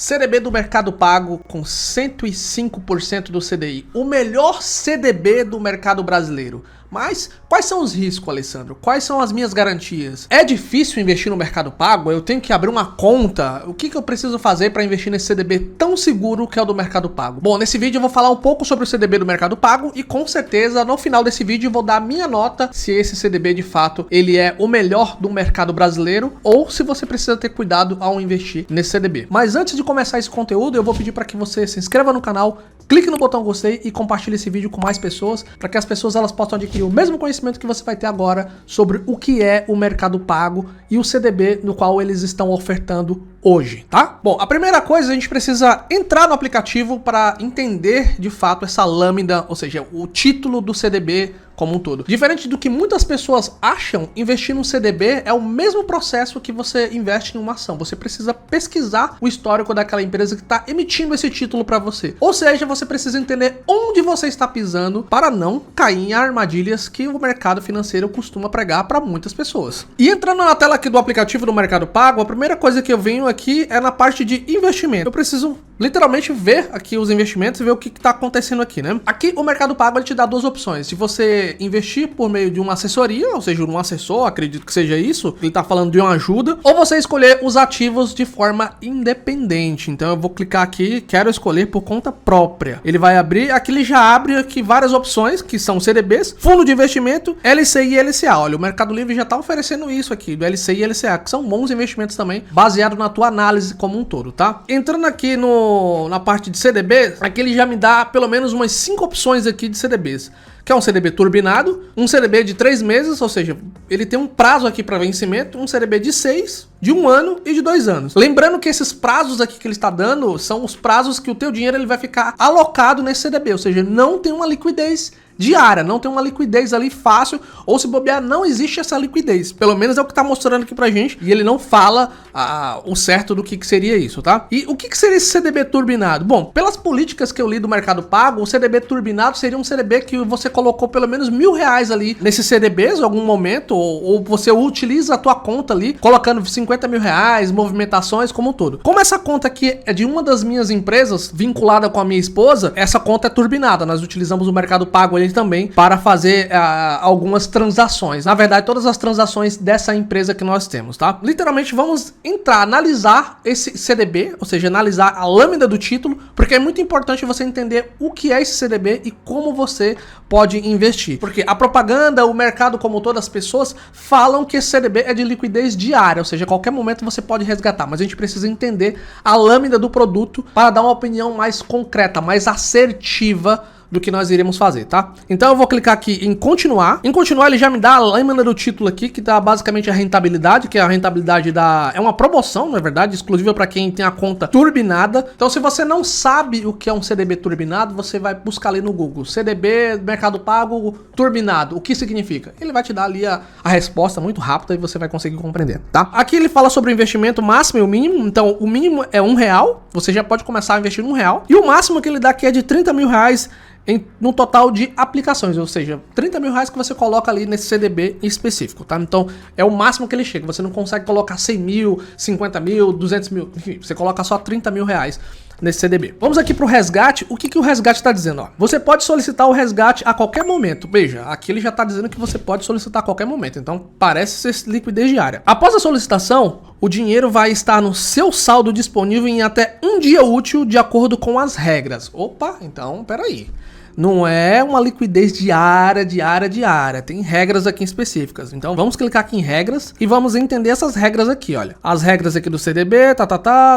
CDB do Mercado Pago com 105% do CDI. O melhor CDB do mercado brasileiro. Mas quais são os riscos, Alessandro? Quais são as minhas garantias? É difícil investir no Mercado Pago? Eu tenho que abrir uma conta? O que eu preciso fazer para investir nesse CDB tão seguro que é o do Mercado Pago? Bom, nesse vídeo eu vou falar um pouco sobre o CDB do Mercado Pago e com certeza no final desse vídeo eu vou dar a minha nota se esse CDB de fato ele é o melhor do mercado brasileiro ou se você precisa ter cuidado ao investir nesse CDB. Mas antes de começar esse conteúdo, eu vou pedir para que você se inscreva no canal, clique no botão gostei e compartilhe esse vídeo com mais pessoas, para que as pessoas elas possam adquirir o mesmo conhecimento que você vai ter agora sobre o que é o Mercado Pago e o CDB no qual eles estão ofertando hoje, tá? Bom, a primeira coisa, a gente precisa entrar no aplicativo para entender de fato essa lâmina, ou seja, o título do CDB como um todo. Diferente do que muitas pessoas acham, investir num CDB é o mesmo processo que você investe em uma ação. Você precisa pesquisar o histórico daquela empresa que está emitindo esse título para você. Ou seja, você precisa entender onde você está pisando para não cair em armadilhas que o mercado financeiro costuma pregar para muitas pessoas. E entrando na tela aqui do aplicativo do Mercado Pago, a primeira coisa que eu venho aqui é na parte de investimento. Eu preciso literalmente ver aqui os investimentos e ver o que está acontecendo aqui, né? Aqui o Mercado Pago ele te dá duas opções. Se você investir por meio de uma assessoria, ou seja, um assessor, acredito que seja isso, ele está falando de uma ajuda, ou você escolher os ativos de forma independente. Então eu vou clicar aqui, quero escolher por conta própria. Ele vai abrir, aqui ele já abre aqui várias opções, que são CDBs, fundo de investimento, LCI e LCA. Olha, o Mercado Livre já está oferecendo isso aqui, do LCI e LCA, que são bons investimentos também, baseado na tua análise como um todo, tá? Entrando aqui na parte de CDB, aqui ele já me dá pelo menos umas 5 opções aqui de CDBs. Que é um CDB turbinado, um CDB de 3 meses, ou seja, ele tem um prazo aqui para vencimento, um CDB de 6, de 1 ano e de 2 anos. Lembrando que esses prazos aqui que ele está dando são os prazos que o teu dinheiro ele vai ficar alocado nesse CDB, ou seja, não tem uma liquidez diária, não tem uma liquidez ali fácil, ou se bobear, não existe essa liquidez. Pelo menos é o que tá mostrando aqui pra gente, e ele não fala o certo do que seria isso, tá? E o que seria esse CDB turbinado? Bom, pelas políticas que eu li do Mercado Pago, o CDB turbinado seria um CDB que você colocou pelo menos R$1.000 ali nesses CDBs em algum momento, ou você utiliza a tua conta ali, colocando R$50 mil, movimentações como um todo. Como essa conta aqui é de uma das minhas empresas, vinculada com a minha esposa, essa conta é turbinada. Nós utilizamos o Mercado Pago também para fazer algumas transações. Na verdade, todas as transações dessa empresa que nós temos, tá? Literalmente, vamos entrar, analisar esse CDB, ou seja, analisar a lâmina do título, porque é muito importante você entender o que é esse CDB e como você pode investir. Porque a propaganda, o mercado como todas as pessoas falam que esse CDB é de liquidez diária, ou seja, a qualquer momento você pode resgatar, mas a gente precisa entender a lâmina do produto para dar uma opinião mais concreta, mais assertiva do que nós iremos fazer, tá? Então eu vou clicar aqui em continuar. Em continuar ele já me dá a lâmina do título aqui, que dá basicamente a rentabilidade, que é a rentabilidade é uma promoção, na verdade, exclusiva para quem tem a conta turbinada. Então se você não sabe o que é um CDB turbinado, você vai buscar ali no Google, CDB Mercado Pago turbinado, o que significa? Ele vai te dar ali a resposta muito rápida e você vai conseguir compreender, tá? Aqui ele fala sobre o investimento máximo e o mínimo. Então o mínimo é R$1, você já pode começar a investir R$1, e o máximo que ele dá aqui é de R$30 mil no total de aplicações, ou seja, R$30 mil que você coloca ali nesse CDB em específico, tá? Então é o máximo que ele chega, você não consegue colocar 100 mil, 50 mil, 200 mil, enfim, você coloca só R$30 mil nesse CDB. Vamos aqui para o resgate. O que o resgate está dizendo? Ó, você pode solicitar o resgate a qualquer momento. Veja, aqui ele já está dizendo que você pode solicitar a qualquer momento, então parece ser liquidez diária. Após a solicitação, o dinheiro vai estar no seu saldo disponível em até um dia útil de acordo com as regras. Opa, então peraí. Não é uma liquidez diária. Tem regras aqui específicas. Então vamos clicar aqui em regras e vamos entender essas regras aqui, olha. As regras aqui do CDB,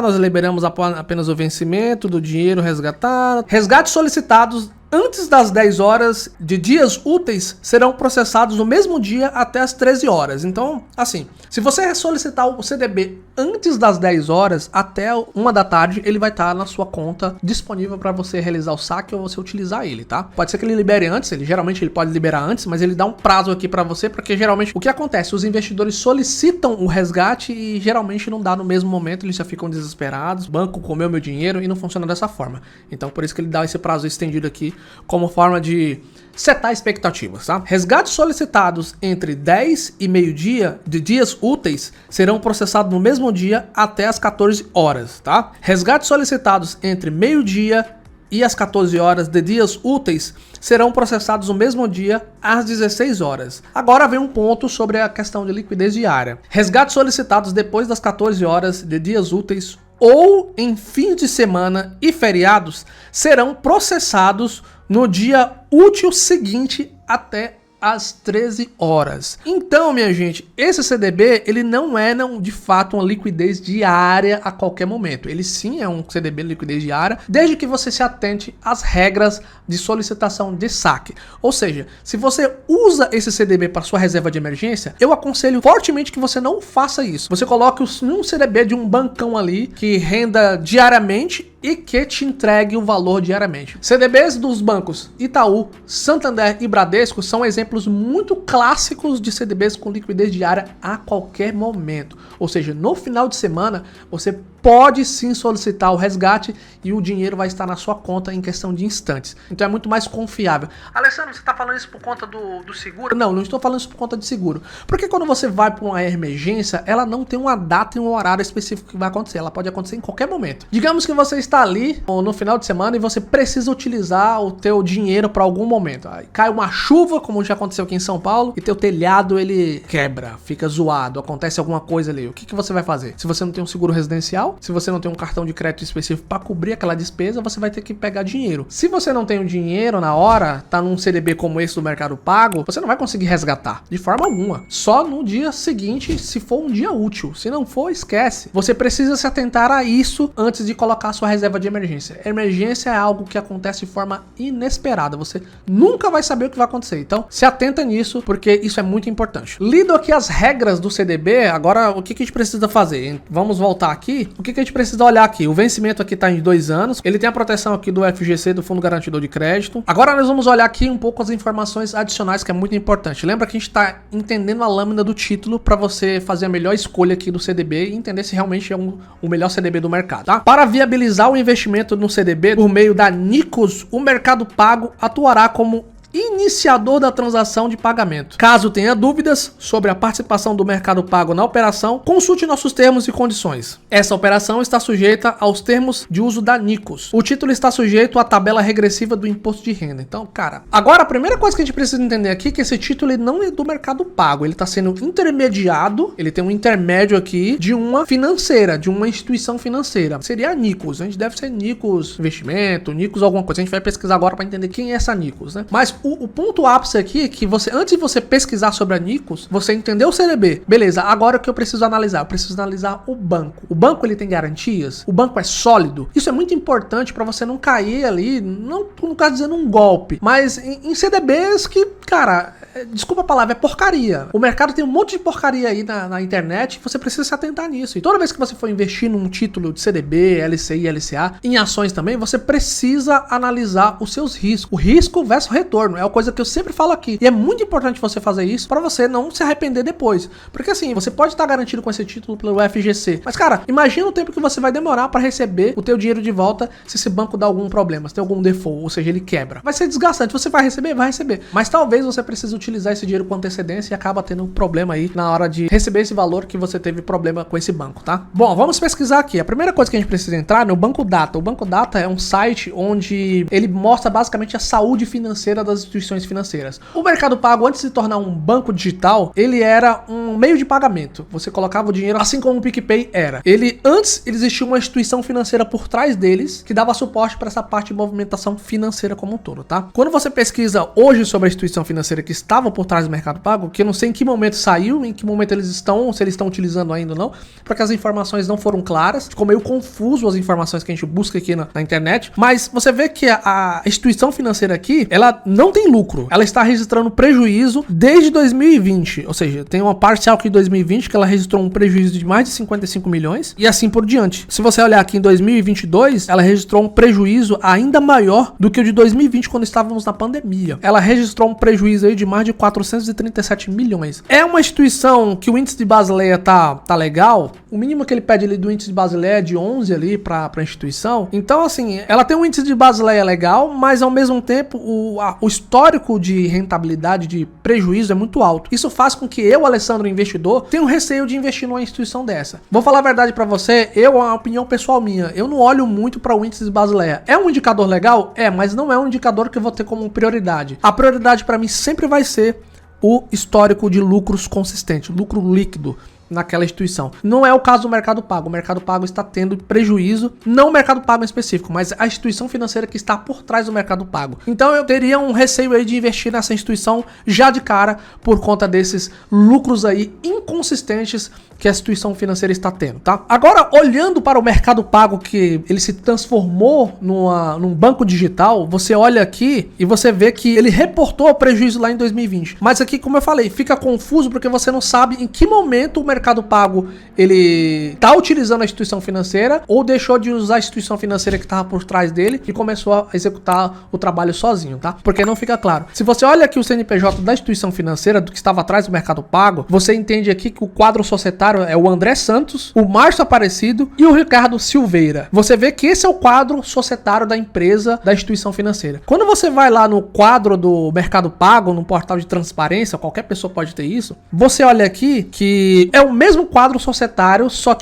nós liberamos apenas o vencimento do dinheiro resgatado. Resgates solicitados antes das 10 horas de dias úteis serão processados no mesmo dia até as 13 horas. Então, assim, se você solicitar o CDB antes das 10 horas até 1 da tarde, ele vai estar na sua conta disponível para você realizar o saque ou você utilizar ele, tá? Pode ser que ele libere antes, geralmente ele pode liberar antes, mas ele dá um prazo aqui para você, porque geralmente o que acontece? Os investidores solicitam o resgate e geralmente não dá no mesmo momento, eles já ficam desesperados, o banco comeu meu dinheiro e não funciona dessa forma. Então, por isso que ele dá esse prazo estendido aqui como forma de setar expectativas, tá? Resgates solicitados entre 10 e meio-dia de dias úteis serão processados no mesmo dia até as 14 horas, tá? Resgates solicitados entre meio-dia e as 14 horas de dias úteis serão processados no mesmo dia às 16 horas. Agora vem um ponto sobre a questão de liquidez diária. Resgates solicitados depois das 14 horas de dias úteis ou em fins de semana e feriados serão processados no dia útil seguinte até às 13 horas. Então, minha gente, esse CDB, ele não é de fato uma liquidez diária a qualquer momento. Ele sim é um CDB de liquidez diária, desde que você se atente às regras de solicitação de saque. Ou seja, se você usa esse CDB para sua reserva de emergência, eu aconselho fortemente que você não faça isso. Você coloque um CDB de um bancão ali que renda diariamente e que te entregue o valor diariamente. CDBs dos bancos Itaú, Santander e Bradesco são exemplos muito clássicos de CDBs com liquidez diária a qualquer momento. Ou seja, no final de semana você pode sim solicitar o resgate e o dinheiro vai estar na sua conta em questão de instantes. Então é muito mais confiável. Alessandro, você está falando isso por conta do seguro? Não, não estou falando isso por conta de seguro. Porque quando você vai para uma emergência, ela não tem uma data e um horário específico que vai acontecer. Ela pode acontecer em qualquer momento. Digamos que você está ali no final de semana e você precisa utilizar o teu dinheiro para algum momento. Aí cai uma chuva, como já aconteceu aqui em São Paulo, e teu telhado ele quebra, fica zoado, acontece alguma coisa ali. O que você vai fazer? Se você não tem um seguro residencial, se você não tem um cartão de crédito específico para cobrir aquela despesa, você vai ter que pegar dinheiro. Se você não tem o dinheiro na hora, tá num CDB como esse do Mercado Pago, você não vai conseguir resgatar de forma alguma. Só no dia seguinte, se for um dia útil. Se não for, esquece. Você precisa se atentar a isso antes de colocar a sua reserva de emergência. Emergência é algo que acontece de forma inesperada. Você nunca vai saber o que vai acontecer. Então, se atenta nisso, porque isso é muito importante. Lido aqui as regras do CDB, agora o que a gente precisa fazer? Vamos voltar aqui. O que a gente precisa olhar aqui? O vencimento aqui está em 2 anos. Ele tem a proteção aqui do FGC, do Fundo Garantidor de Crédito. Agora nós vamos olhar aqui um pouco as informações adicionais, que é muito importante. Lembra que a gente está entendendo a lâmina do título para você fazer a melhor escolha aqui do CDB e entender se realmente é o melhor CDB do mercado, tá? Para viabilizar o investimento no CDB por meio da Nicus, o Mercado Pago atuará como iniciador da transação de pagamento. Caso tenha dúvidas sobre a participação do Mercado Pago na operação, consulte nossos termos e condições. Essa operação está sujeita aos termos de uso da Nicus. O título está sujeito à tabela regressiva do imposto de renda. Então, cara, agora a primeira coisa que a gente precisa entender aqui é que esse título ele não é do Mercado Pago, ele está sendo intermediado, ele tem um intermédio aqui de uma financeira, de uma instituição financeira. Seria a Nicus, a gente deve ser Nicus Investimento, Nicus alguma coisa. A gente vai pesquisar agora para entender quem é essa Nicus, né? Mas o ponto ápice aqui é que você, antes de você pesquisar sobre a Nicus, você entendeu o CDB. Beleza, agora o que eu preciso analisar? Eu preciso analisar o banco. O banco ele tem garantias? O banco é sólido? Isso é muito importante para você não cair ali, não no caso dizendo um golpe, mas em CDBs que, cara, desculpa a palavra, é porcaria. O mercado tem um monte de porcaria aí na internet, você precisa se atentar nisso. E toda vez que você for investir num título de CDB, LCI, LCA, em ações também, você precisa analisar os seus riscos. O risco versus retorno é uma coisa que eu sempre falo aqui. E é muito importante você fazer isso para você não se arrepender depois. Porque assim, você pode estar garantido com esse título pelo FGC. Mas cara, imagina o tempo que você vai demorar para receber o teu dinheiro de volta se esse banco dá algum problema, se tem algum default, ou seja, ele quebra. Vai ser desgastante. Você vai receber? Vai receber. Mas talvez você precise utilizar esse dinheiro com antecedência e acaba tendo um problema aí na hora de receber esse valor que você teve problema com esse banco, tá? Bom, vamos pesquisar aqui. A primeira coisa que a gente precisa entrar é no Banco Data. O Banco Data é um site onde ele mostra basicamente a saúde financeira das instituições financeiras. O Mercado Pago, antes de se tornar um banco digital, ele era um meio de pagamento. Você colocava o dinheiro, assim como o PicPay era. Antes existia uma instituição financeira por trás deles que dava suporte para essa parte de movimentação financeira como um todo, tá? Quando você pesquisa hoje sobre a instituição financeira que estava por trás do Mercado Pago, que eu não sei em que momento saiu, em que momento eles estão, se eles estão utilizando ainda ou não, porque as informações não foram claras, ficou meio confuso as informações que a gente busca aqui na internet, mas você vê que a instituição financeira aqui, ela não tem lucro. Ela está registrando prejuízo desde 2020, ou seja, tem uma parcial aqui de 2020 que ela registrou um prejuízo de mais de 55 milhões e assim por diante. Se você olhar aqui em 2022, ela registrou um prejuízo ainda maior do que o de 2020 quando estávamos na pandemia. Ela registrou um prejuízo aí de mais de 437 milhões. É uma instituição que o índice de Basileia tá legal. O mínimo que ele pede ali do índice de Basileia é de 11 ali para a instituição. Então, assim, ela tem um índice de Basileia legal, mas ao mesmo tempo o histórico de rentabilidade, de prejuízo é muito alto. Isso faz com que eu, Alessandro, investidor, tenha um receio de investir numa instituição dessa. Vou falar a verdade para você, é uma opinião pessoal minha. Eu não olho muito para o índice de Basileia. É um indicador legal? É, mas não é um indicador que eu vou ter como prioridade. A prioridade para mim sempre vai ser o histórico de lucros consistente, lucro líquido naquela instituição. Não é o caso do Mercado Pago. O Mercado Pago está tendo prejuízo, não o Mercado Pago em específico, mas a instituição financeira que está por trás do Mercado Pago. Então eu teria um receio aí de investir nessa instituição já de cara por conta desses lucros aí inconsistentes que a instituição financeira está tendo, tá? Agora, olhando para o Mercado Pago, que ele se transformou num banco digital, você olha aqui e você vê que ele reportou prejuízo lá em 2020. Mas aqui, como eu falei, fica confuso porque você não sabe em que momento o Mercado Pago ele está utilizando a instituição financeira ou deixou de usar a instituição financeira que estava por trás dele e começou a executar o trabalho sozinho, tá? Porque não fica claro. Se você olha aqui o CNPJ da instituição financeira, do que estava atrás do Mercado Pago, você entende aqui que o quadro societário é o André Santos, o Márcio Aparecido e o Ricardo Silveira. Você vê que esse é o quadro societário da empresa, da instituição financeira. Quando você vai lá no quadro do Mercado Pago, no portal de transparência, qualquer pessoa pode ter isso, você olha aqui que é o mesmo quadro societário, só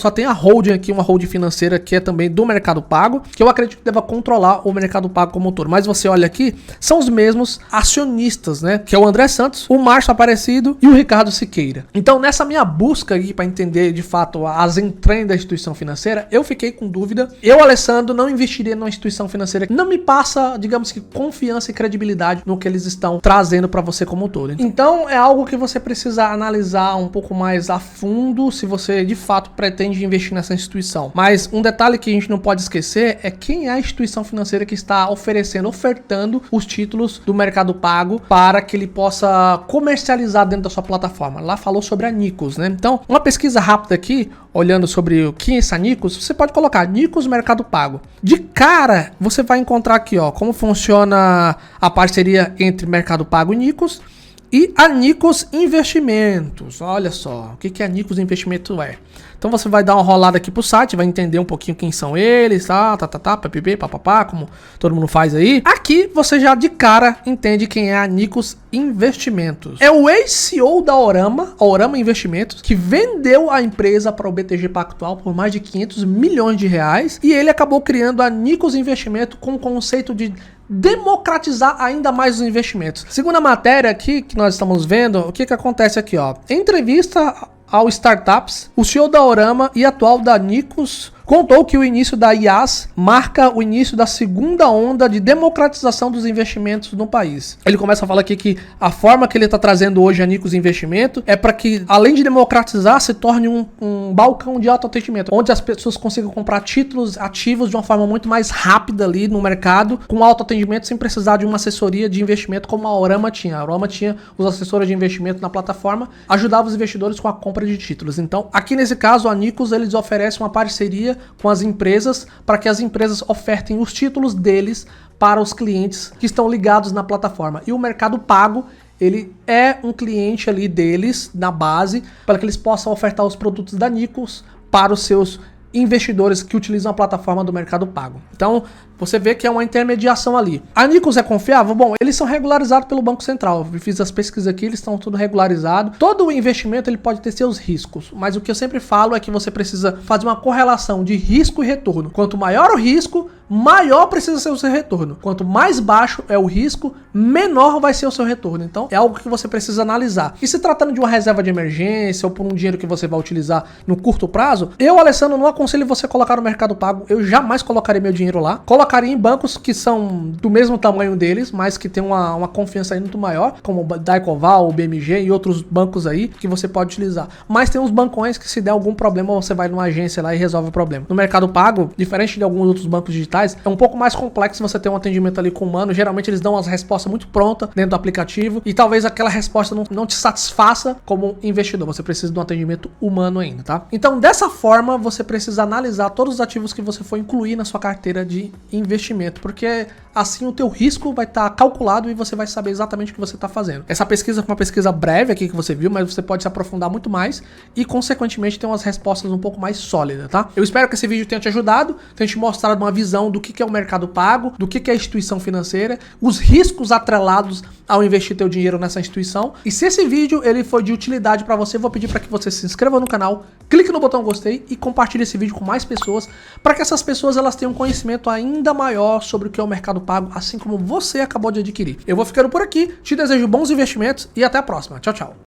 tem a holding aqui, uma holding financeira que é também do Mercado Pago, que eu acredito que deva controlar o Mercado Pago como um todo. Mas você olha aqui, são os mesmos acionistas, né? Que é o André Santos, o Márcio Aparecido e o Ricardo Siqueira. Então, nessa minha busca aqui para entender de fato as entranhas da instituição financeira, eu fiquei com dúvida. Eu, Alessandro, não investiria numa instituição financeira que não me passa, digamos que, confiança e credibilidade no que eles estão trazendo para você como um todo. Então, é algo que você precisa analisar um pouco mais a fundo se você de fato pretende investir nessa instituição. Mas um detalhe que a gente não pode esquecer é quem é a instituição financeira que está ofertando os títulos do Mercado Pago para que ele possa comercializar dentro da sua plataforma. Lá falou sobre a Nicos, né? Então, uma pesquisa rápida aqui, olhando sobre o que é essa Nicos, você pode colocar Nicos Mercado Pago. De cara, você vai encontrar aqui, ó, como funciona a parceria entre Mercado Pago e Nicos. E a Nicos Investimentos, olha só, o que a Nicos Investimentos é. Então você vai dar uma rolada aqui pro site, vai entender um pouquinho quem são eles, papapá, papapá, como todo mundo faz aí. Aqui você já de cara entende quem é a Nicos Investimentos. É o ex-CEO da Orama Investimentos, que vendeu a empresa para o BTG Pactual por mais de 500 milhões de reais. E ele acabou criando a Nicos Investimento com o conceito de democratizar ainda mais os investimentos. Segundo a matéria aqui que nós estamos vendo, o que acontece aqui, ó? Em entrevista ao Startups, o CEO da Orama e atual da Nicos contou que o início da IaaS marca o início da segunda onda de democratização dos investimentos no país. Ele começa a falar aqui que a forma que ele está trazendo hoje a Nicos Investimento é para que, além de democratizar, se torne um balcão de autoatendimento, onde as pessoas consigam comprar títulos ativos de uma forma muito mais rápida ali no mercado, com autoatendimento, sem precisar de uma assessoria de investimento como a Orama tinha. A Orama tinha os assessores de investimento na plataforma, ajudava os investidores com a compra de títulos. Então, aqui nesse caso, a Nicos, eles oferecem uma parceria com as empresas para que as empresas ofertem os títulos deles para os clientes que estão ligados na plataforma. E o Mercado Pago, ele é um cliente ali deles na base para que eles possam ofertar os produtos da Nicos para os seus investidores que utilizam a plataforma do Mercado Pago. Então, você vê que é uma intermediação ali. A Nicos é confiável? Bom, eles são regularizados pelo Banco Central. Eu fiz as pesquisas aqui, eles estão tudo regularizados. Todo o investimento ele pode ter seus riscos, mas o que eu sempre falo é que você precisa fazer uma correlação de risco e retorno. Quanto maior o risco, maior precisa ser o seu retorno. Quanto mais baixo é o risco, menor vai ser o seu retorno. Então, é algo que você precisa analisar. E se tratando de uma reserva de emergência ou por um dinheiro que você vai utilizar no curto prazo, eu, Alessandro, não aconselho você colocar no Mercado Pago. Eu jamais colocaria meu dinheiro lá. Colocaria em bancos que são do mesmo tamanho deles, mas que tem uma confiança ainda muito maior, como o Daicoval, o BMG e outros bancos aí que você pode utilizar. Mas tem uns bancões que, se der algum problema, você vai numa agência lá e resolve o problema. No Mercado Pago, diferente de alguns outros bancos digitais, é um pouco mais complexo você ter um atendimento ali com o humano. Geralmente eles dão as respostas muito prontas dentro do aplicativo e talvez aquela resposta não te satisfaça como investidor. Você precisa de um atendimento humano ainda, tá? Então, dessa forma, você precisa analisar todos os ativos que você for incluir na sua carteira de investimento, porque assim o teu risco vai estar calculado e você vai saber exatamente o que você está fazendo. Essa pesquisa foi uma pesquisa breve aqui que você viu, mas você pode se aprofundar muito mais e, consequentemente, ter umas respostas um pouco mais sólidas, tá? Eu espero que esse vídeo tenha te ajudado, tenha te mostrado uma visão do que é o Mercado Pago, do que é a instituição financeira, os riscos atrelados ao investir teu dinheiro nessa instituição. E se esse vídeo ele foi de utilidade para você, eu vou pedir para que você se inscreva no canal, clique no botão gostei e compartilhe esse vídeo com mais pessoas, para que essas pessoas elas tenham um conhecimento ainda maior sobre o que é o Mercado Pago, assim como você acabou de adquirir. Eu vou ficando por aqui, te desejo bons investimentos e até a próxima. Tchau, tchau.